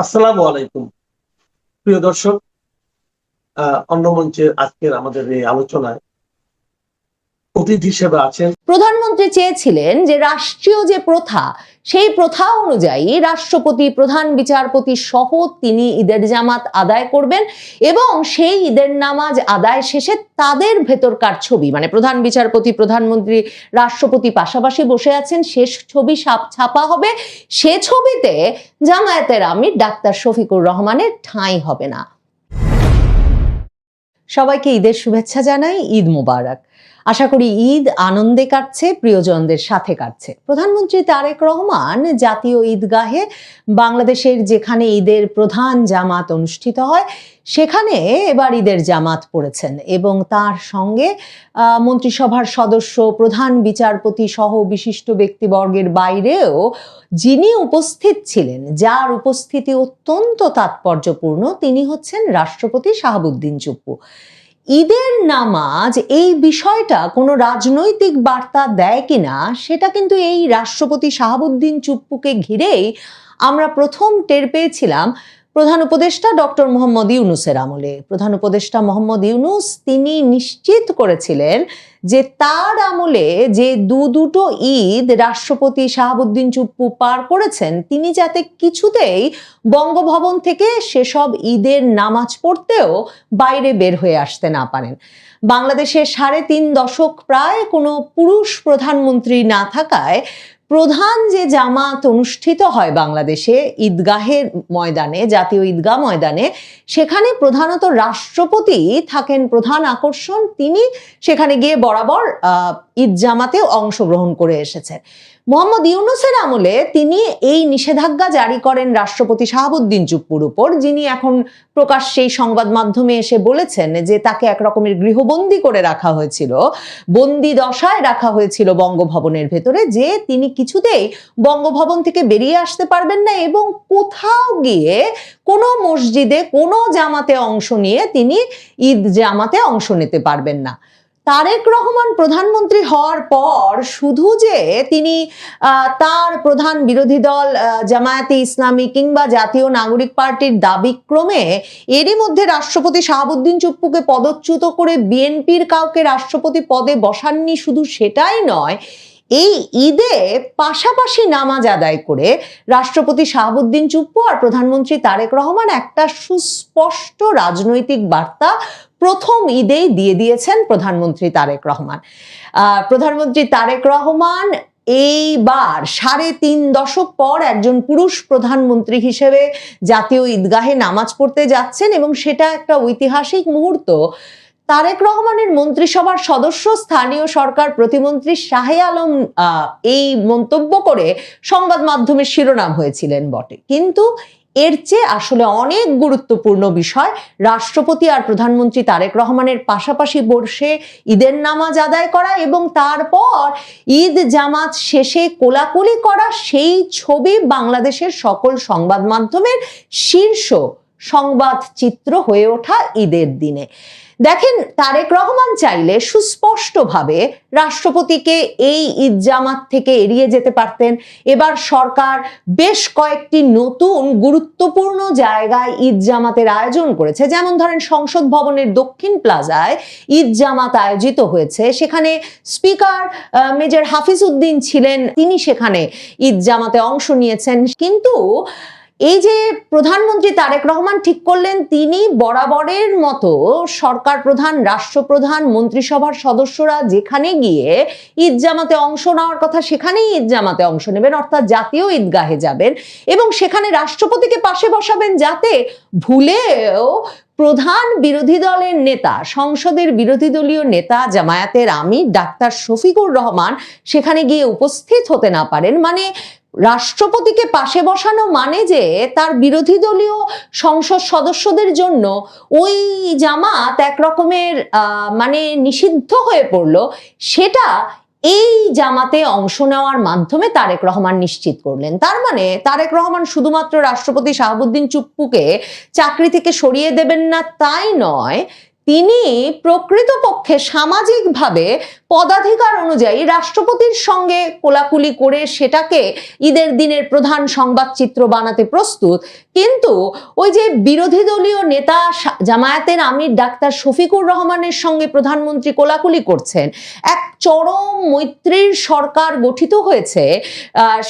আসসালামু আলাইকুম প্রিয় দর্শক। অন্য মঞ্চে আজকের আমাদের এই আলোচনায় অতিথি হিসেবে আছেন প্রধানমন্ত্রী চেয়েছিলেন যে রাষ্ট্রীয় যে প্রথা সেই প্রথা অনুযায়ী রাষ্ট্রপতি, প্রধান বিচারপতি সহ তিনি ঈদের জামাত আদায় করবেন এবং সেই ঈদের নামাজ আদায় শেষে তাদের ভেতরকার ছবি, মানে প্রধান বিচারপতি, প্রধানমন্ত্রী, রাষ্ট্রপতি পাশাপাশি বসে আছেন, শেষ ছবি ছাপা হবে। সে ছবিতে জামায়াতের আমির ডাক্তার শফিকুর রহমানের ঠাঁই হবে না। সবাইকে ঈদের শুভেচ্ছা জানাই, ঈদ মোবারক। আশা করি ঈদ আনন্দে কাটছে, প্রিয়জনদের সাথে কাটছে। প্রধানমন্ত্রী তারেক রহমান জাতীয় ঈদগাহে বাংলাদেশের যেখানে ঈদের প্রধান জামাত অনুষ্ঠিত হয় সেখানে এবার ঈদের জামাত পড়েছেন এবং তার সঙ্গে মন্ত্রিসভার সদস্য, প্রধান বিচারপতি সহ বিশিষ্ট ব্যক্তিবর্গের বাইরেও যিনি উপস্থিত ছিলেন, যার উপস্থিতি অত্যন্ত তাৎপর্যপূর্ণ, তিনি হচ্ছেন রাষ্ট্রপতি শাহাবুদ্দিন চুপ্পু। ঈদের নামাজ এই বিষয়টা কোনো রাজনৈতিক বার্তা দেয় কিনা সেটা কিন্তু এই রাষ্ট্রপতি শাহাবুদ্দিন চুপ্পুকে ঘিরেই আমরা প্রথম টের পেয়েছিলাম প্রধান উপদেষ্টা ডক্টর মোহাম্মদ ইউনূসের আমলে। প্রধান উপদেষ্টা মোহাম্মদ ইউনূস তিনি নিশ্চিত করেছিলেন যে তার আমলে যে দুটো ঈদ রাষ্ট্রপতি শাহাবুদ্দিন চুপ্পু পার করেছেন, তিনি যাতে কিছুতেই বঙ্গভবন থেকে সেসব ঈদের নামাজ পড়তেও বাইরে বের হয়ে আসতে না পারেন। বাংলাদেশে ৩.৫ দশক প্রায় কোনো পুরুষ প্রধানমন্ত্রী না থাকায় প্রধান যে জামাত অনুষ্ঠিত হয় বাংলাদেশে ঈদগাহের ময়দানে, জাতীয় ঈদগাহ ময়দানে, সেখানে প্রধানত রাষ্ট্রপতি থাকেন প্রধান আকর্ষণ। তিনি সেখানে গিয়ে বরাবর ঈদ জামাতে অংশগ্রহণ করে এসেছেন। মোহাম্মদ ইউনূসের আমলে তিনি এই নিষেধাজ্ঞা জারি করেন রাষ্ট্রপতি শাহাবুদ্দিন চুপ্পুর উপর, যিনি এখন প্রকাশ্যেই সংবাদ মাধ্যমে এসে বলেছেন যে তাকে একরকমের গৃহবন্দী করে রাখা হয়েছিল, বন্দি দশায় রাখা হয়েছিল বঙ্গভবনের ভেতরে, যে তিনি কিছুতেই বঙ্গভবন থেকে বেরিয়ে আসতে পারবেন না এবং কোথাও গিয়ে কোনো মসজিদে কোনো জামাতে অংশ নিয়ে তিনি ঈদ জামাতে অংশ নিতে পারবেন না। তারেক রহমান প্রধানমন্ত্রী হওয়ার পর শুধু যে তিনি তার প্রধান বিরোধী দল জামায়াতে ইসলামী কিংবা জাতীয় নাগরিক পার্টির দাবিক্রমে এরই মধ্যে রাষ্ট্রপতি শাহাবুদ্দিন চুপ্পুকে পদচ্যুত করে বিএনপির কাউকে রাষ্ট্রপতি পদে বসাননি, শুধু সেটাই নয়, এই ঈদে পাশাপাশি নামাজ আদায় করে রাষ্ট্রপতি শাহাবুদ্দিন চুপ্পু আর প্রধানমন্ত্রী তারেক রহমান একটা সুস্পষ্ট রাজনৈতিক বার্তা প্রথম ঈদেই দিয়ে দিয়েছেন প্রধানমন্ত্রী তারেক রহমান। প্রধানমন্ত্রী তারেক রহমান এইবার ৩.৫ দশক পর একজন পুরুষ প্রধানমন্ত্রী হিসেবে জাতীয় ঈদগাহে নামাজ পড়তে যাচ্ছেন এবং সেটা একটা ঐতিহাসিক মুহূর্ত। তারেক রহমানের মন্ত্রিসভার সদস্য, স্থানীয় সরকার প্রতিমন্ত্রী শাহে আলম এই মন্তব্য করে সংবাদ মাধ্যমের শিরোনাম হয়েছিলেন বটে, কিন্তু এর চেয়ে আসলে অনেক গুরুত্বপূর্ণ বিষয় রাষ্ট্রপতি আর প্রধানমন্ত্রী তারেক রহমানের পাশাপাশি বসে ঈদের নামাজ আদায় করা এবং তারপর ঈদ জামাত শেষে কোলাকুলি করা, সেই ছবি বাংলাদেশের সকল সংবাদ মাধ্যমের শীর্ষ সংবাদ চিত্র হয়ে ওঠা ঈদের দিনে। দেখেন, তারেক রহমান চাইলে সুস্পষ্টভাবে রাষ্ট্রপতিকে এই ঈদ জামাত থেকে এড়িয়ে যেতে পারতেন। এবার সরকার বেশ কয়েকটি নতুন গুরুত্বপূর্ণ জায়গায় ঈদ জামাতের আয়োজন করেছে, যেমন ধরেন সংসদ ভবনের দক্ষিণ প্লাজায় ঈদ জামাত আয়োজিত হয়েছে। সেখানে স্পিকার মেজর হাফিজ উদ্দিন ছিলেন, তিনি সেখানে ঈদ জামাতে অংশ নিয়েছেন। কিন্তু এই যে প্রধানমন্ত্রী তারেক রহমান ঠিক করলেন তিনি বরাবরের মতো সরকার প্রধান, রাষ্ট্রপ্রধান, মন্ত্রিসভার সদস্যরা যেখানে গিয়ে ঈদ জামাতে অংশ নেওয়ার কথা সেখানেই ঈদ জামাতে অংশ নেবেন, অর্থাৎ জাতীয় ঈদগাহে যাবেন এবং সেখানে রাষ্ট্রপতিকে পাশে বসাবেন, যাতে ভুলেও প্রধান বিরোধী দলের নেতা, সংসদের বিরোধী দলীয় নেতা জামায়াতের আমির ডাক্তার শফিকুর রহমান সেখানে গিয়ে উপস্থিত হতে না পারেন। মানে রাষ্ট্রপতিকে পাশে বসানো মানে যে তার বিরোধী দলীয় সংসদ সদস্যদের জন্য ওই জামাত একরকমের মানে নিষিদ্ধ হয়ে পড়লো, সেটা এই জামাতে অংশ নেওয়ার মাধ্যমে তারেক রহমান নিশ্চিত করলেন। তার মানে তারেক রহমান শুধুমাত্র রাষ্ট্রপতি শাহাবুদ্দিন চুপ্পুকে চাকরি থেকে সরিয়ে দেবেন না তাই নয়, তিনি প্রকৃতপক্ষে সামাজিকভাবে পদাধিকার অনুযায়ী রাষ্ট্রপতির সঙ্গে কোলাকুলি করে সেটাকে ঈদের দিনের প্রধান সংবাদচিত্র বানাতে প্রস্তুত, কিন্তু ওই যে বিরোধী দলীয় নেতা জামায়াতের আমির ডাক্তার শফিকুর রহমানের সঙ্গে প্রধানমন্ত্রী কোলাকুলি করছেন, এক চরম মৈত্রীর সরকার গঠিত হয়েছে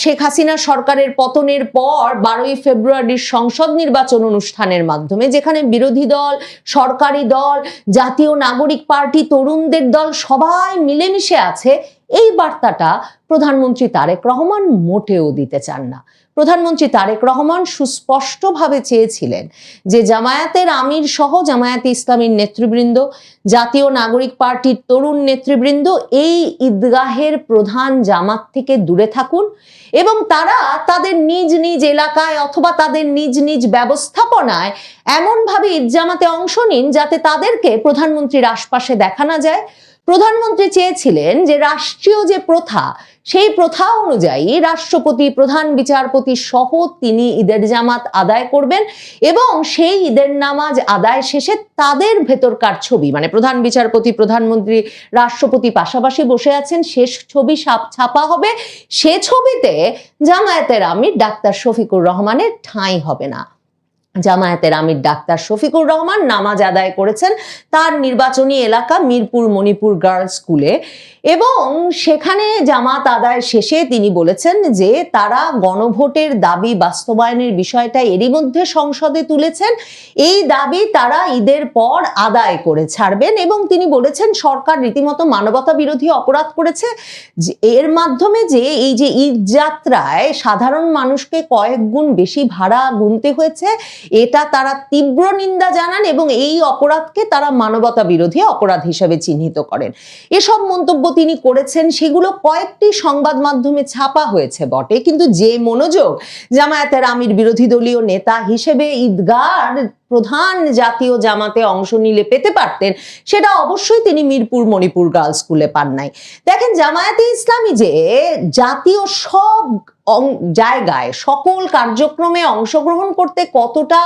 শেখ হাসিনা সরকারের পতনের পর 12ই ফেব্রুয়ারির সংসদ নির্বাচন অনুষ্ঠানের মাধ্যমে, যেখানে বিরোধী দল, সরকারি দল, জাতীয় নাগরিক পার্টি, তরুণদের দল সবাই মিলেমিশে আছে। এই বার্তাটা প্রধানমন্ত্রী তারেক রহমান মোটেও দিতে চান না। প্রধানমন্ত্রী তারেক রহমান সুস্পষ্টভাবে চেয়েছিলেন যে জামায়াতের আমির সহ জামায়াতে ইসলামীর নেতৃবৃন্দ, জাতীয় নাগরিক পার্টির তরুণ নেতৃবৃন্দ এই ঈদগাহের প্রধান জামাত থেকে দূরে থাকুন এবং তারা তাদের নিজ নিজ এলাকায় অথবা তাদের নিজ নিজ ব্যবস্থাপনায় এমনভাবে ঈদ জামাতে অংশ নিন যাতে তাদেরকে প্রধানমন্ত্রীর আশপাশে দেখা না যায়। প্রধানমন্ত্রী চেয়েছিলেন যে রাষ্ট্রীয় যে প্রথা, সেই প্রথা অনুযায়ী রাষ্ট্রপতি, প্রধান বিচারপতি সহ তিনি ঈদের জামাত আদায় করবেন এবং সেই ঈদের নামাজ আদায় শেষে তাদের ভেতরকার ছবি, মানে প্রধান বিচারপতি, প্রধানমন্ত্রী, রাষ্ট্রপতি পাশাপাশি বসে আছেন, শেষ ছবি ছাপা হবে। সে ছবিতে জামায়াতের আমির ডাক্তার শফিকুর রহমানের ঠাঁই হবে না। জামায়াতের আমির ডাক্তার শফিকুর রহমান নামাজ আদায় করেছেন তার নির্বাচনী এলাকা মিরপুর মণিপুর গার্লস স্কুলে এবং সেখানে জামাত আদায় শেষে তিনি বলেছেন যে তারা গণভোটের দাবি বাস্তবায়নের বিষয়টা এরই মধ্যে সংসদে তুলেছেন। এই দাবি তারা ঈদের পর আদায় করে ছাড়বেন এবং তিনি বলেছেন সরকার রীতিমতো মানবতা বিরোধী অপরাধ করেছে। এর মাধ্যমে যে এই যে ঈদ যাত্রায় সাধারণ মানুষকে কয়েক গুণ বেশি ভাড়া গুনতে হয়েছে, এটা তারা তীব্র নিন্দা জানান এবং এই অপরাধকে তারা মানবতা বিরোধী অপরাধ হিসেবে চিহ্নিত করেন। এসব মন্তব্য তিনি করেছেন, সেগুলো কয়েকটি সংবাদ মাধ্যমে ছাপা হয়েছে বটে, কিন্তু যে মনোযোগ জামায়াতের আমির বিরোধী দলীয় নেতা হিসেবে ঈদগাহর প্রধান জাতীয় জামাতে অংশ নিলে পেতে পারতেন, সেটা অবশ্যই তিনি মিরপুর মণিপুর গার্লস স্কুলে পান নাই। দেখেন, জামায়াতে ইসলামী যে জাতীয় সব জায়গায় সকল কার্যক্রমে অংশগ্রহণ করতে কতটা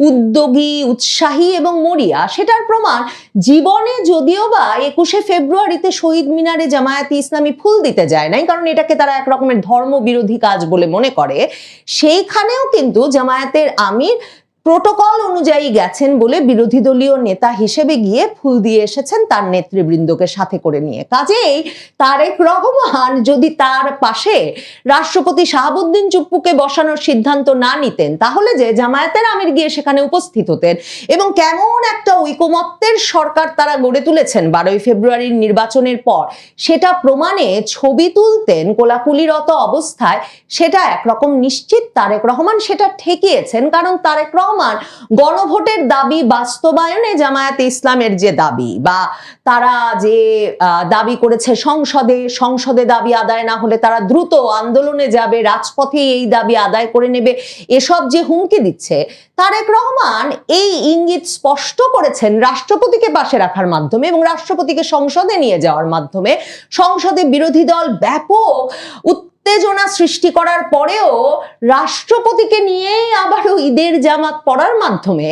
উদ্যোগী, উৎসাহী এবং মরিয়া, সেটার প্রমাণ জীবনে যদিও বা 21শে ফেব্রুয়ারিতে শহীদ মিনারে জামায়াতে ইসলামী ফুল দিতে যায় নাই, কারণ এটাকে তারা এক রকমের ধর্মবিরোধী কাজ বলে মনে করে, সেইখানেও কিন্তু জামায়াতের আমির প্রোটোকল অনুযায়ী গেছেন বলে বিরোধী দলীয় নেতা হিসেবে গিয়ে ফুল দিয়ে এসেছেন তার নেতৃবৃন্দকে সাথে করে নিয়ে। কাজেই তারেক রহমান যদি তার পাশে রাষ্ট্রপতি শাহাবুদ্দিন চুপ্পুকে বসানোর সিদ্ধান্ত না নিতেন, তাহলে যে জামায়াতের আমির গিয়ে সেখানে উপস্থিত হতেন এবং কেমন একটা ঐকমত্যের সরকার তারা গড়ে তুলেছেন 12ই ফেব্রুয়ারির নির্বাচনের পর, সেটা প্রমাণে ছবি তুলতেন কোলাকুলিরত অবস্থায়, সেটা একরকম নিশ্চিত তারেক রহমান সেটা ঠেকিয়েছেন। কারণ তারেক রহমান গণভোটের দাবি বাস্তবায়নে জামায়াতে ইসলামের যে দাবি বা তারা যে দাবি করেছে সংসদে দাবি আদায় না হলে তারা দ্রুত আন্দোলনে যাবে, রাজপথে এই দাবি আদায় করে নেবে, এসব যে হুমকি দিচ্ছে, তারেক রহমান এই ইঙ্গিত স্পষ্ট করেছেন রাষ্ট্রপতিকে পাশে রাখার মাধ্যমে এবং রাষ্ট্রপতিকে সংসদে নিয়ে যাওয়ার মাধ্যমে। সংসদে বিরোধী দল ব্যাপক উত্তেজনা সৃষ্টি করার পরেও রাষ্ট্রপতিকে নিয়ে আবারও ঈদের জামাত পড়ার মাধ্যমে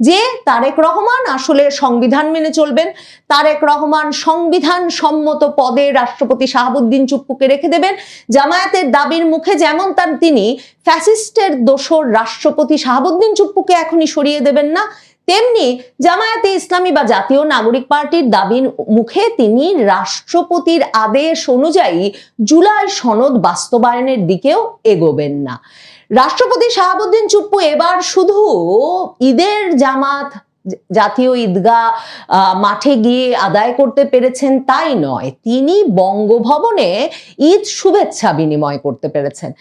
যে তারেক রহমান আসলে সংবিধান মেনে চলবেন, তারেক রহমান সংবিধান সম্মত পদে রাষ্ট্রপতি শাহাবুদ্দিন চুপ্পুকে রেখে দেবেন, জামায়াতের দাবির মুখে যেমন তিনি ফ্যাসিস্টের দোসর রাষ্ট্রপতি শাহাবুদ্দিন চুপ্পুকে এখনই সরিয়ে দেবেন না, তেমনি জামায়াতে ইসলামী বা জাতীয় নাগরিক পার্টির দাবির মুখে তিনি রাষ্ট্রপতির আদেশ অনুযায়ী জুলাই সনদ বাস্তবায়নের দিকেও এগোবেন না। রাষ্ট্রপতি শাহাবুদ্দিন চুপ্পু এবার শুধু ঈদের জামাত জাতীয় ঈদগাহ মাঠে গিয়ে আদায় করতে পেরেছেন তাই নয়, তিনি বঙ্গভবনে ঈদ শুভেচ্ছা বিনিময় করতে পেরেছেন।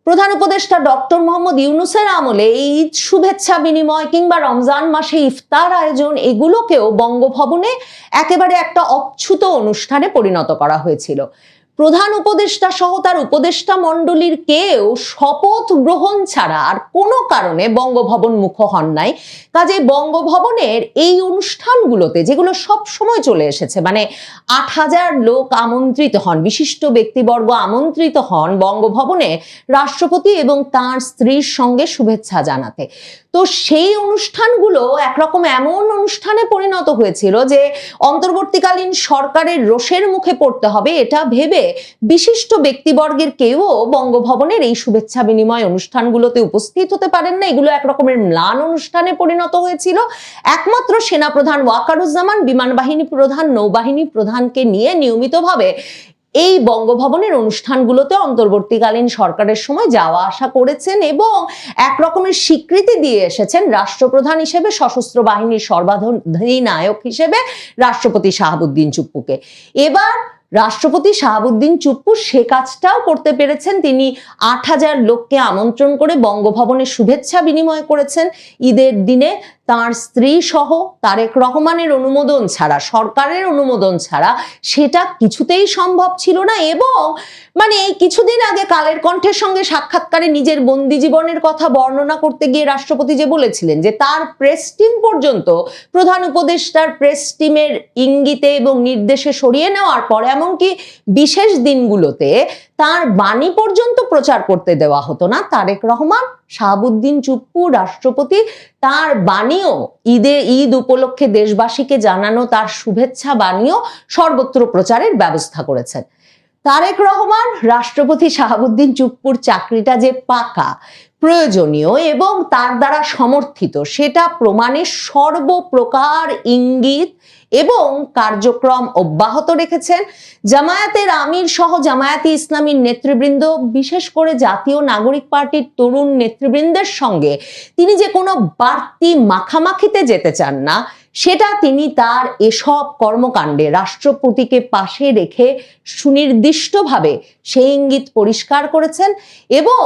প্রধান উপদেষ্টা ডক্টর মোহাম্মদ ইউনূসের আমলে এই ঈদ শুভেচ্ছা বিনিময় কিংবা রমজান মাসে ইফতার আয়োজন, এগুলোকেও বঙ্গভবনে একেবারে একটা অচ্যুত অনুষ্ঠানে পরিণত করা হয়েছিল। প্রধান উপদেষ্টা সহ তার উপদেষ্টা মণ্ডলীর কেউ শপথ গ্রহণ ছাড়া আর কোনো কারণে বঙ্গভবন মুখ হন নাই। কাজে বঙ্গভবনের এই অনুষ্ঠানগুলোতে, যেগুলো সব সময় চলে এসেছে, মানে ৮,০০০ লোক আমন্ত্রিত হন, বিশিষ্ট ব্যক্তিবর্গ আমন্ত্রিত হন বঙ্গভবনে রাষ্ট্রপতি এবং তার স্ত্রীর সঙ্গে শুভেচ্ছা জানাতে। তো সেই অনুষ্ঠানগুলো একরকম এমন অনুষ্ঠানে পরিণত হয়েছিল যে অন্তর্বর্তীকালীন সরকারের রোষের মুখে পড়তে হবে এটা ভেবে বিশিষ্ট ব্যক্তিবর্গের কেউ বঙ্গভবনের এই শুভেচ্ছা বিনিময় অনুষ্ঠানগুলোতে উপস্থিত হতে পারেন না। এগুলো একরকমের ম্লান অনুষ্ঠানে পরিণত হয়েছিল। একমাত্র সেনাপ্রধান ওয়াকারুজ্জামান, বিমান বাহিনী প্রধান, নৌবাহিনী প্রধানকে নিয়ে নিয়মিতভাবে এই বঙ্গভবনের অনুষ্ঠানগুলোতে অন্তর্বর্তীকালীন সরকারের সময় যাওয়া আসা করেছেন এবং এক রকমের স্বীকৃতি দিয়ে এসেছেন রাষ্ট্রপ্রধান হিসেবে, সশস্ত্র বাহিনীর সর্বাধিনায়ক হিসেবে রাষ্ট্রপতি শাহাবুদ্দিন চুপ্পুকে। এবার রাষ্ট্রপতি শাহাবুদ্দিন চুপ্পু সে কাজটাও করতে পেরেছেন। তিনি ৮,০০০ লোককে আমন্ত্রণ করে বঙ্গভবনে শুভেচ্ছা বিনিময় করেছেন। ঈদের দিনে তার স্ত্রী সহ তারেক রহমানের অনুমোদন ছাড়া, সরকারের অনুমোদন ছাড়া সেটা কিছুতেই সম্ভব ছিল না। এবং মানে এই কিছুদিন আগে কালের কণ্ঠের সঙ্গে সাক্ষাৎকারে নিজের বন্দি জীবনের কথা বর্ণনা করতে গিয়ে রাষ্ট্রপতি যে বলেছিলেন যে তার প্রেস টিম পর্যন্ত প্রধান উপদেষ্টার প্রেস টিমের ইঙ্গিতে এবং নির্দেশে সরিয়ে নেওয়ার পর এমনকি বিশেষ দিনগুলোতে তার বাণী পর্যন্ত প্রচার করতে দেওয়া হতো না। তারেক রহমান, শাহাবুদ্দিন চুপ্পু, রাষ্ট্রপতি তার বাণীও ঈদ উপলক্ষে দেশবাসীকে জানানো তার শুভেচ্ছা বাণীও সর্বত্র প্রচারের ব্যবস্থা করেছেন। তারেক রহমান, রাষ্ট্রপতি শাহাবুদ্দিন চুপ্পুর চাকরিটা যে পাকা, প্রয়োজনীয় এবং তার দ্বারা সমর্থিত সেটা প্রমাণের সর্বপ্রকার ইঙ্গিত এবং কার্যক্রম অব্যাহত রেখেছেন। জামায়াতের আমির সহ জামায়াতে ইসলামীর নেতৃবৃন্দ, বিশেষ করে জাতীয় নাগরিক পার্টির তরুণ নেতৃবৃন্দের সঙ্গে তিনি যে কোনো বাড়তি মাখামাখিতে যেতে চান না, সেটা তিনি তার এসব কর্মকাণ্ডে রাষ্ট্রপতিকে পাশে রেখে সুনির্দিষ্টভাবে সেই ইঙ্গিত পরিষ্কার করেছেন। এবং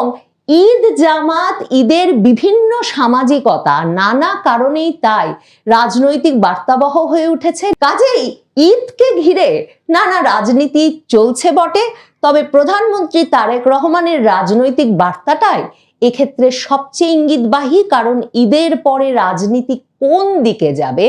ঈদ, জামাত, ঈদের বিভিন্ন সামাজিকতা নানা কারণেই তাই রাজনৈতিক বার্তাবহ হয়ে উঠেছে। কাজেই ঈদকে ঘিরে নানা রাজনীতি চলছে বটে, তবে প্রধানমন্ত্রী তারেক রহমানের রাজনৈতিক বার্তাটাই এক্ষেত্রে সবচেয়ে ইঙ্গিতবাহী। কারণ ঈদের পরে রাজনীতি কোন দিকে যাবে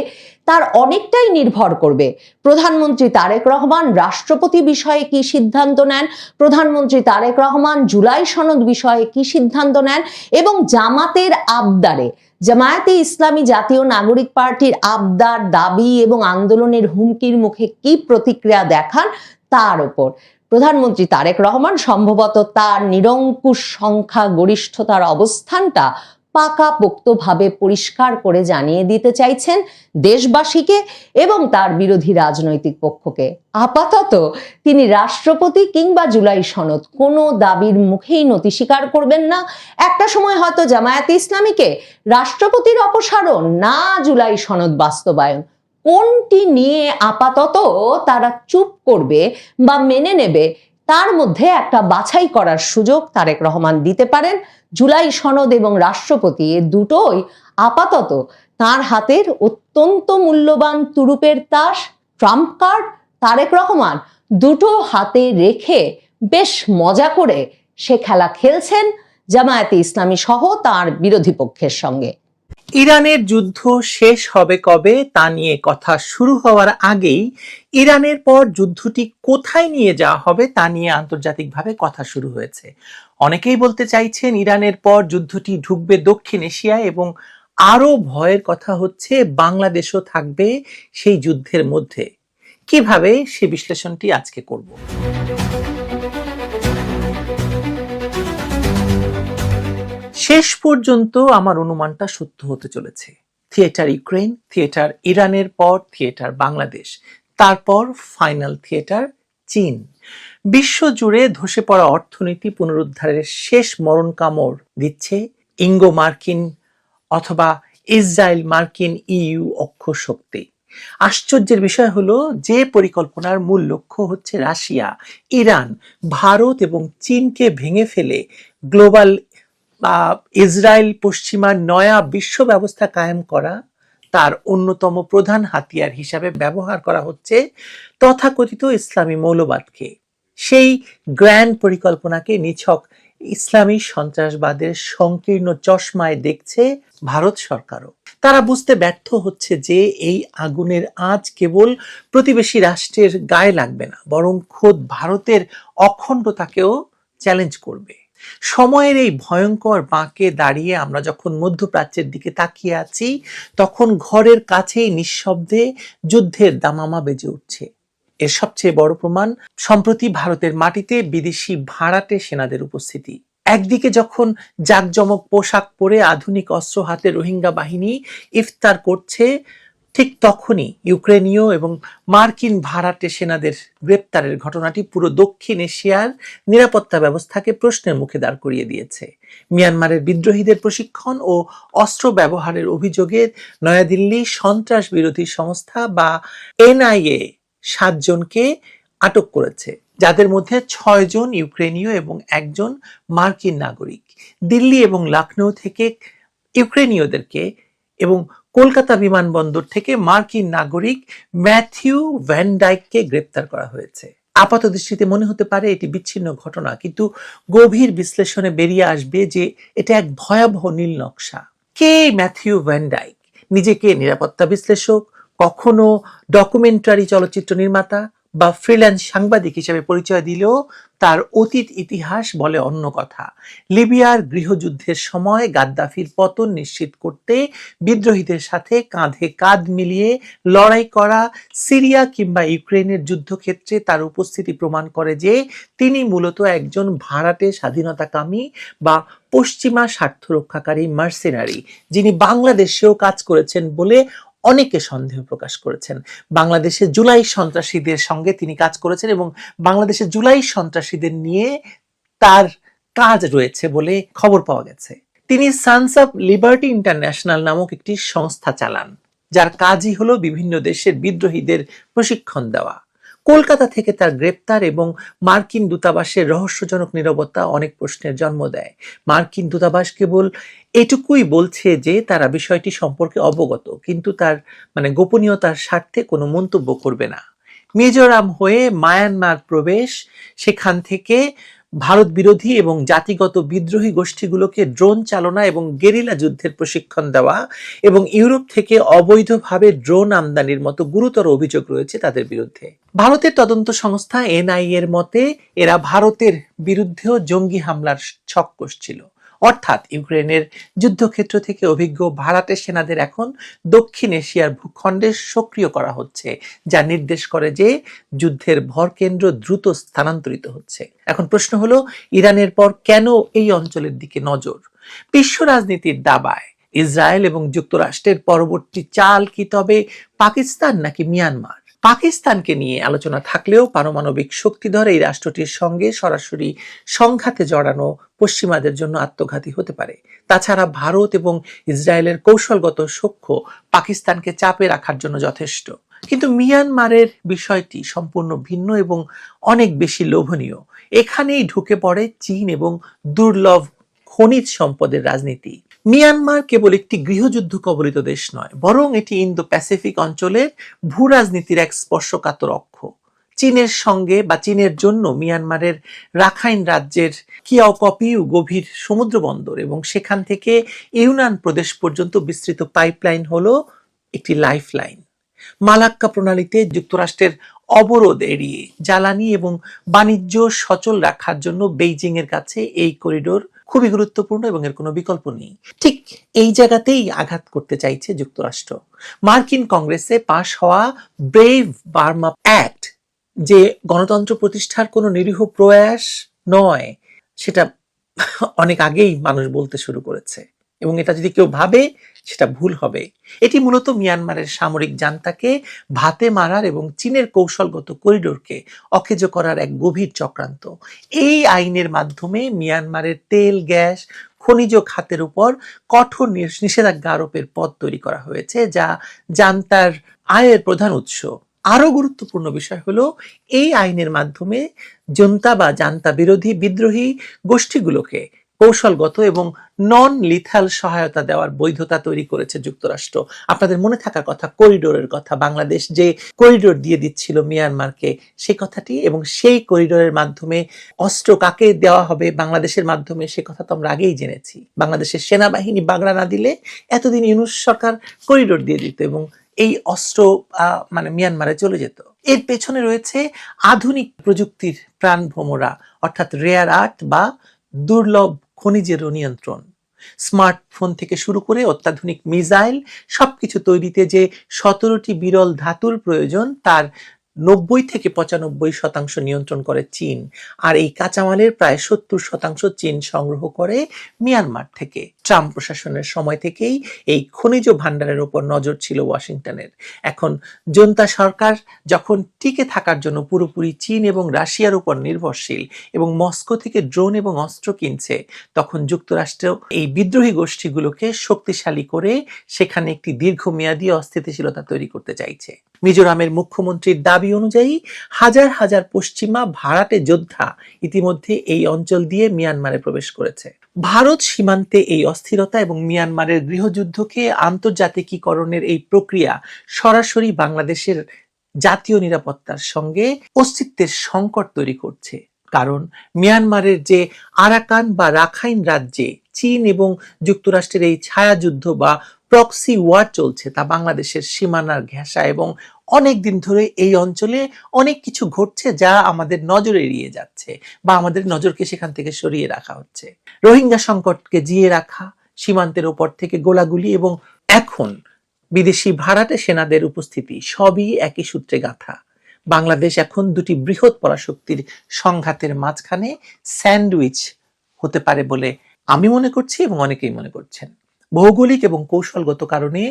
তার অনেকটাই নির্ভর করবে প্রধানমন্ত্রী তারেক রহমান রাষ্ট্রপতি বিষয়ে কি সিদ্ধান্ত নেন, প্রধানমন্ত্রী তারেক রহমান জুলাই সনদ বিষয়ে কি সিদ্ধান্ত নেন এবং জামাতের আবদারে, জামায়াতে ইসলামী জাতীয় নাগরিক পার্টির আবদার, দাবি এবং আন্দোলনের হুমকির মুখে কি প্রতিক্রিয়া দেখান তার উপর প্রধানমন্ত্রী তারেক রহমান সম্ভবত তার নিরঙ্কুশ সংখ্যা গরিষ্ঠতার অবস্থানটা পাকাপোক্তভাবে পরিষ্কার করে জানিয়ে দিতে চাইছেন দেশবাসীকে এবং তার বিরোধী রাজনৈতিক পক্ষকে। আপাতত তিনি রাষ্ট্রপতি কিংবা জুলাই সনদ কোনো দাবির মুখেই নতি স্বীকার করবেন না। একটা সময় হয়তো জামায়াতে ইসলামীকে রাষ্ট্রপতির অপসারণ না জুলাই সনদ বাস্তবায়ন, কোনটি নিয়ে আপাতত তারা চুপ করবে বা মেনে নেবে তার মধ্যে একটা বাছাই করার সুযোগ তারেক রহমান দিতে পারেন। জুলাই সনদ এবং রাষ্ট্রপতি এ দুটোই আপাতত তার হাতের অত্যন্ত মূল্যবান তুরুপের তাস, ট্রাম্প কার্ড। তারেক রহমান দুটো হাতে রেখে বেশ মজা করে সে খেলা খেলছেন জামায়াতে ইসলামী সহ তার বিরোধী পক্ষের সঙ্গে। ইরানের যুদ্ধ শেষ হবে কবে তা নিয়ে কথা শুরু হওয়ার আগেই ইরানের পর যুদ্ধটি কোথায় নিয়ে যাওয়া হবে তা নিয়ে আন্তর্জাতিকভাবে কথা শুরু হয়েছে। অনেকেই বলতে চাইছেন ইরানের পর যুদ্ধটি ঢুকবে দক্ষিণ এশিয়ায় এবং আরো ভয়ের কথা হচ্ছে বাংলাদেশও থাকবে সেই যুদ্ধের মধ্যে। কিভাবে সে বিশ্লেষণটি আজকে করব। শেষ পর্যন্ত আমার অনুমানটা সত্য হতে চলেছে। থিয়েটার ইউক্রেন, থিয়েটার ইরানের পর থিয়েটার বাংলাদেশ, তারপর ফাইনাল থিয়েটার চীন। বিশ্বজুড়ে ধসে পড়া অর্থনীতি পুনরুদ্ধারের শেষ মরণ কামড় দিচ্ছে ইঙ্গো মার্কিন অথবা ইসরায়েল মার্কিন ইইউ অক্ষ শক্তি। আশ্চর্যের বিষয় হলো যে পরিকল্পনার মূল লক্ষ্য হচ্ছে রাশিয়া, ইরান, ভারত এবং চীনকে ভেঙে ফেলে গ্লোবাল ইসরায়েল পশ্চিমা নয়া বিশ্ব ব্যবস্থা কায়েম করা, তার অন্যতম প্রধান হাতিয়ার হিসাবে ব্যবহার করা হচ্ছে তথাকথিত ইসলামী মৌলবাদকে। সেই গ্র্যান্ড পরিকল্পনাকে নিছক ইসলামী সন্ত্রাসবাদের সংকীর্ণ চশমায় দেখছে ভারত সরকারও। তারা বুঝতে ব্যর্থ হচ্ছে যে এই আগুনের আঁচ কেবল প্রতিবেশী রাষ্ট্রের গায়ে লাগবে না, বরং খোদ ভারতের অখণ্ডতাকেও চ্যালেঞ্জ করবে। সময়ের এই ভয়ঙ্কর বাঁকে দাঁড়িয়ে আমরা যখন মধ্যপ্রাচ্যের দিকে তাকিয়ে আছি, তখন ঘরের কাছেই নিঃশব্দে যুদ্ধের দামামা বেজে উঠছে। এর সবচেয়ে বড় প্রমাণ সম্প্রতি ভারতের মাটিতে বিদেশি ভাড়াটে সেনাদের উপস্থিতি। একদিকে যখন জাঁকজমক পোশাক পরে আধুনিক অস্ত্র হাতে রোহিঙ্গা বাহিনী ইফতার করছে, ঠিক তখনই ইউক্রেনীয় এবং মার্কিন ভাড়াটে সেনাদের গ্রেপ্তারের ঘটনাটি পুরো দক্ষিণ এশিয়ার নিরাপত্তা ব্যবস্থাকে প্রশ্নের মুখে দাঁড় করিয়ে দিয়েছে। মিয়ানমারের বিদ্রোহীদের প্রশিক্ষণ ও অস্ত্র ব্যবহারের অভিযোগে নয়াদিল্লি সন্ত্রাস বিরোধী সংস্থা বা এনআইএ 7 জনকে আটক করেছে, যাদের মধ্যে 6 জন ইউক্রেনীয় এবং 1 জন মার্কিন নাগরিক। দিল্লি এবং লখনৌ থেকে ইউক্রেনীয়দেরকে এবং কলকাতা বিমানবন্দর থেকে মার্কিন নাগরিক ম্যাথিউ ভ্যান ডাইককে গ্রেপ্তার করা হয়েছে। আপাত দৃষ্টিতে মনে হতে পারে এটি বিচ্ছিন্ন ঘটনা, কিন্তু গভীর বিশ্লেষণে বেরিয়ে আসবে যে এটা এক ভয়াবহ নীল নকশা। কে ম্যাথিউ ভ্যান ডাইক? নিজেকে নিরাপত্তা বিশ্লেষক, কখনো ডকুমেন্টারি চলচ্চিত্র নির্মাতা বা ফ্রিল্যান্স সাংবাদিক হিসেবে পরিচয় দিলেও তার অতীত ইতিহাস বলে অন্য কথা। লিবিয়ার গৃহযুদ্ধের সময় গাদ্দাফির পতন নিশ্চিত করতে বিদ্রোহীদের সাথে কাঁধে কাঁধ মিলিয়ে লড়াই করা, সিরিয়া কিংবা ইউক্রেনের যুদ্ধক্ষেত্রে তার উপস্থিতি প্রমাণ করে যে তিনি মূলত একজন ভাড়াটে স্বাধীনতাকামী বা পশ্চিমা স্বার্থ রক্ষাকারী মার্সেনারি, যিনি বাংলাদেশেও কাজ করেছেন বলে অনেকে সন্দেহ প্রকাশ করেছেন। বাংলাদেশের জুলাই সন্ত্রাসীদের সঙ্গে তিনি কাজ করেছেন এবং বাংলাদেশের জুলাই সন্ত্রাসীদের নিয়ে তার কাজ রয়েছে বলে খবর পাওয়া গেছে। তিনি সানস অফ লিবার্টি ইন্টারন্যাশনাল নামক একটি সংস্থা চালান, যার কাজই হলো বিভিন্ন দেশের বিদ্রোহীদের প্রশিক্ষণ দেওয়া। কলকাতা থেকে তার গ্রেপ্তার এবং মার্কিন দূতাবাসের রহস্যজনক নীরবতা অনেক প্রশ্নের জন্ম দেয়। মার্কিন দূতাবাস কেবল এটুকুই বলছে যে তারা বিষয়টি সম্পর্কে অবগত, কিন্তু তার গোপনীয়তার স্বার্থে কোনো মন্তব্য করবে না। মিজোরাম হয়ে মায়ানমার প্রবেশ, সেখান থেকে ভারত বিরোধী এবং জাতিগত বিদ্রোহী গোষ্ঠীগুলোকে ড্রোন চালনা এবং গেরিলা যুদ্ধের প্রশিক্ষণ দেওয়া এবং ইউরোপ থেকে অবৈধভাবে ড্রোন আমদানির মতো গুরুতর অভিযোগ রয়েছে তাদের বিরুদ্ধে। ভারতের তদন্ত সংস্থা এনআইএ এর মতে এরা ভারতের বিরুদ্ধেও জঙ্গি হামলার ছক কষছিল। অর্থাৎ ইউক্রেনের যুদ্ধক্ষেত্র থেকে অভিজ্ঞ ভাড়াটে সেনাদের এখন দক্ষিণ এশিয়ার ভূখণ্ডে সক্রিয় করা হচ্ছে, যা নির্দেশ করে যে যুদ্ধের ভরকেন্দ্র দ্রুত স্থানান্তরিত হচ্ছে। এখন প্রশ্ন হলো, ইরানের পর কেন এই অঞ্চলের দিকে নজর? বিশ্ব রাজনীতির দাবায় ইসরায়েল এবং যুক্তরাষ্ট্রের পরবর্তী চাল কি তবে পাকিস্তান নাকি মিয়ানমার? পাকিস্তানকে নিয়ে আলোচনা থাকলেও পারমাণবিক শক্তিধর এই রাষ্ট্রটির সঙ্গে সরাসরি সংঘাতে জড়ানো পশ্চিমাদের জন্য আত্মঘাতী হতে পারে। তাছাড়া ভারত এবং ইসরায়েলের কৌশলগত সখ্য পাকিস্তানকে চাপে রাখার জন্য যথেষ্ট। কিন্তু মিয়ানমারের বিষয়টি সম্পূর্ণ ভিন্ন এবং অনেক বেশি লোভনীয়। এখানেই ঢুকে পড়ে চীন এবং দুর্লভ খনিজ সম্পদের রাজনীতি। মিয়ানমার কেবল একটি গৃহযুদ্ধ কবলিত দেশ নয়, বরং এটি ইন্দো প্যাসিফিক অঞ্চলের ভূ রাজনীতির এক স্পর্শকাতর অক্ষ। চীনের সঙ্গে বা চীনের জন্য মিয়ানমারের রাখাইন রাজ্যের কিয়াওকপিউ গভীর সমুদ্র বন্দর এবং সেখান থেকে ইউনান প্রদেশ পর্যন্ত বিস্তৃত পাইপলাইন হলো একটি লাইফলাইন। মালাক্কা প্রণালীতে যুক্তরাষ্ট্রের অবরোধ এড়িয়ে জ্বালানি এবং বাণিজ্য সচল রাখার জন্য বেইজিং এর কাছে এই করিডোর খুবই গুরুত্বপূর্ণ এবং এর কোনো বিকল্প নেই। ঠিক এই জায়গাতেই আঘাত করতে চাইছে যুক্তরাষ্ট্র। মার্কিন কংগ্রেসে পাশ হওয়া ব্রেভ বার্মা অ্যাক্ট যে গণতন্ত্র প্রতিষ্ঠার কোনো নিরীহ প্রয়াস নয়, সেটা অনেক আগেই মানুষ বলতে শুরু করেছে এবং এটা যদি কেউ ভাবে সেটা ভুল হবে। এটি মূলত মিয়ানমারের সামরিক জান্তাকে ভাতে মারার এবং চীনের কৌশলগত করিডোরকে অকেজো করার এক গভীর চক্রান্ত। এই আইনের মাধ্যমে মিয়ানমারের তেল, গ্যাস, খনিজ খাতের উপর কঠোর নিষেধাজ্ঞা আরোপের পথ তৈরি করা হয়েছে, যা জান্তার আয়ের প্রধান উৎস। আরো গুরুত্বপূর্ণ বিষয় হলো, এই আইনের মাধ্যমে জনতা বা জান্তা বিরোধী বিদ্রোহী গোষ্ঠীগুলোকে কৌশলগত এবং নন লিথাল সহায়তা দেওয়ার বৈধতা তৈরি করেছে যুক্তরাষ্ট্র। আপনাদের মনে থাকার কথা, করিডোরের কথা, বাংলাদেশ যে করিডোর দিয়ে দিচ্ছিল মিয়ানমারকে, সেই কথাটি, এবং সেই করিডোরের মাধ্যমে অস্ত্র কাকে দেওয়া হবে বাংলাদেশের মাধ্যমে, সে কথা তো আমরা আগেই জেনেছি। বাংলাদেশের সেনাবাহিনী বাগড়া না দিলে এতদিন ইউনূস সরকার করিডোর দিয়ে দিত এবং এই অস্ত্র মানে মিয়ানমারে চলে যেত। এর পেছনে রয়েছে আধুনিক প্রযুক্তির প্রাণভোমরা, অর্থাৎ রেয়ার আর্থ বা দুর্লভ খনিজেরও নিয়ন্ত্রণ। স্মার্টফোন থেকে শুরু করে অত্যাধুনিক মিসাইল সবকিছু তৈরিতে যে 17টি বিরল ধাতুর প্রয়োজন, তার 90 থেকে 95% নিয়ন্ত্রণ করে চীন। আর এই কাঁচামালের প্রায় 70% চীন সংগ্রহ করে মিয়ানমার থেকে। ট্রাম্প প্রশাসনের সময় থেকেই এই খনিজ ভান্ডারের উপর নজর ছিল ওয়াশিংটনের। এখন জনতা সরকার যখন টিকে থাকার জন্য পুরোপুরি চীন এবং রাশিয়ার উপর নির্ভরশীল এবং মস্কো থেকে ড্রোন এবং অস্ত্র কিনছে, তখন যুক্তরাষ্ট্র এই বিদ্রোহী গোষ্ঠীগুলোকে শক্তিশালী করে সেখানে একটি দীর্ঘমেয়াদী অস্থিতিশীলতা তৈরি করতে চাইছে। মিজোরামের মুখ্যমন্ত্রীর দাবি অনুযায়ী হাজার হাজার পশ্চিমা ভাড়াটে যোদ্ধা ইতিমধ্যে এই অঞ্চল দিয়ে মিয়ানমারে প্রবেশ করেছে। ভারত সীমান্তে এই অস্থিরতা এবং মিয়ানমারের গৃহযুদ্ধকে আন্তর্জাতিকীকরণের এই প্রক্রিয়া সরাসরি বাংলাদেশের জাতীয় নিরাপত্তার সঙ্গে অস্তিত্বের সংকট তৈরি করছে। কারণ মিয়ানমারের যে আরাকান বা রাখাইন রাজ্যে চীন এবং যুক্তরাষ্ট্রের এই ছায়াযুদ্ধ বা প্রক্সি ওয়ার চলছে, তা বাংলাদেশের সীমানার ঘেঁষা এবং অনেক দিন ধরে এই অঞ্চলে অনেক কিছু ঘটছে যা আমাদের নজর এড়িয়ে যাচ্ছে বা আমাদের নজরকে সেখান থেকে সরিয়ে রাখা হচ্ছে। রোহিঙ্গা সংকটকে জিয়ে রাখা, সীমান্তের ওপর থেকে গোলাগুলি এবং এখন বিদেশি ভাড়াটে সেনাদের উপস্থিতি, সবই একই সূত্রে গাঁথা। বাংলাদেশ এখন দুটি বৃহৎ পরাশক্তির সংঘাতের মাঝখানে স্যান্ডউইচ হতে পারে বলে আমি মনে করছি এবং অনেকেই মনে করছেন। ভৌগোলিক এবং কৌশলগত কারণে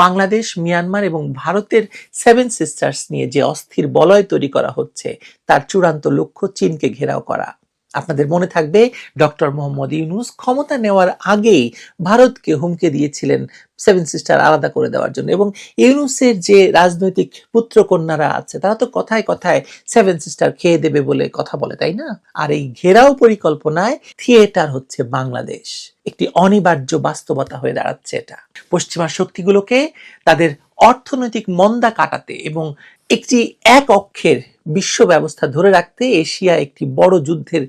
বাংলাদেশ, মিয়ানমার এবং ভারতের 7 সিস্টার্স নিয়ে যে অস্থির বলয় তৈরি করা হচ্ছে, তার চূড়ান্ত লক্ষ্য চীনকে ঘেরাও করা। আপনাদের মনে থাকবে ডক্টর মোহাম্মদ ইউনূস ক্ষমতা নেওয়ার আগেই ভারতকে হুমকি দিয়েছিলেন 7 সিস্টার আলাদা করে দেওয়ার জন্য, এবং ইউনূসের যে রাজনৈতিক পুত্রকন্যারা আছে তারা তো কথায় কথায় 7 সিস্টার খেয়ে দেবে বলে কথা বলে, তাই না? আর এই ঘেরাও পরিকল্পনায় থিয়েটার হচ্ছে বাংলাদেশ। একটি অনিবার্য বাস্তবতা হয়ে দাঁড়াচ্ছে এটা। পশ্চিমা শক্তিগুলোকে তাদের অর্থনৈতিক মন্দা কাটাতে এবং একটি এক অক্ষের বিশ্ব ব্যবস্থা ধরে রাখতে এশিয়া একটি বড় যুদ্ধের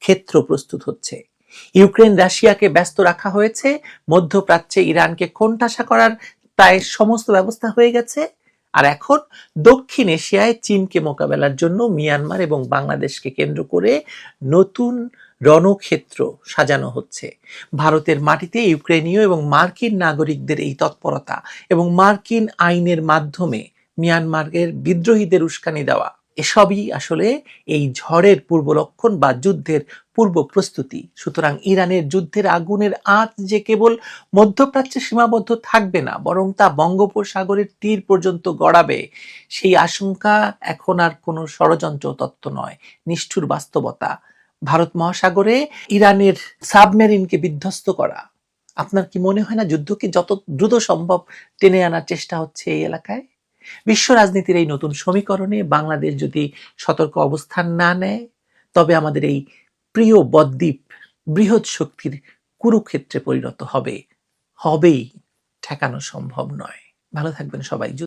ক্ষেত্র প্রস্তুত হচ্ছে। ইউক্রেন রাশিয়াকে ব্যস্ত রাখা হয়েছে, মধ্যপ্রাচ্যে ইরানকে কোণঠাসা করার প্রায় সমস্ত ব্যবস্থা হয়ে গেছে, আর এখন দক্ষিণ এশিয়ায় চীনকে মোকাবেলার জন্য মিয়ানমার এবং বাংলাদেশকে কেন্দ্র করে নতুন রণক্ষেত্র সাজানো হচ্ছে। ভারতের মাটিতে ইউক্রেনীয় এবং মার্কিন নাগরিকদের এই তৎপরতা এবং মার্কিন আইনের মাধ্যমে মিয়ানমারের বিদ্রোহীদের উস্কানি দেওয়া, এসবই আসলে এই ঝড়ের পূর্ব লক্ষণ বা যুদ্ধের পূর্ব প্রস্তুতি। সুতরাং ইরানের যুদ্ধের আগুনের আঁচ যে কেবল মধ্যপ্রাচ্যে সীমাবদ্ধ থাকবে না, বরং তা বঙ্গোপসাগরের তীর পর্যন্ত গড়াবে, সেই আশঙ্কা এখন আর কোনো ষড়যন্ত্র তত্ত্ব নয়, নিষ্ঠুর বাস্তবতা। ভারত মহাসাগরে ইরানের সাবমেরিনকে বিধ্বস্ত করা, আপনার কি মনে হয় না যুদ্ধকে যত দ্রুত সম্ভব টেনে আনার চেষ্টা হচ্ছে এই এলাকায়? বিশ্ব রাজনীতির এই নতুন সমীকরণে বাংলাদেশ যদি সতর্ক অবস্থান না নেয়, তবে আমাদের এই প্রিয় বদ্বীপ বৃহৎ শক্তির কুরুক্ষেত্রে পরিণত হবেই, ঠেকানো সম্ভব নয়। ভালো থাকবেন সবাই।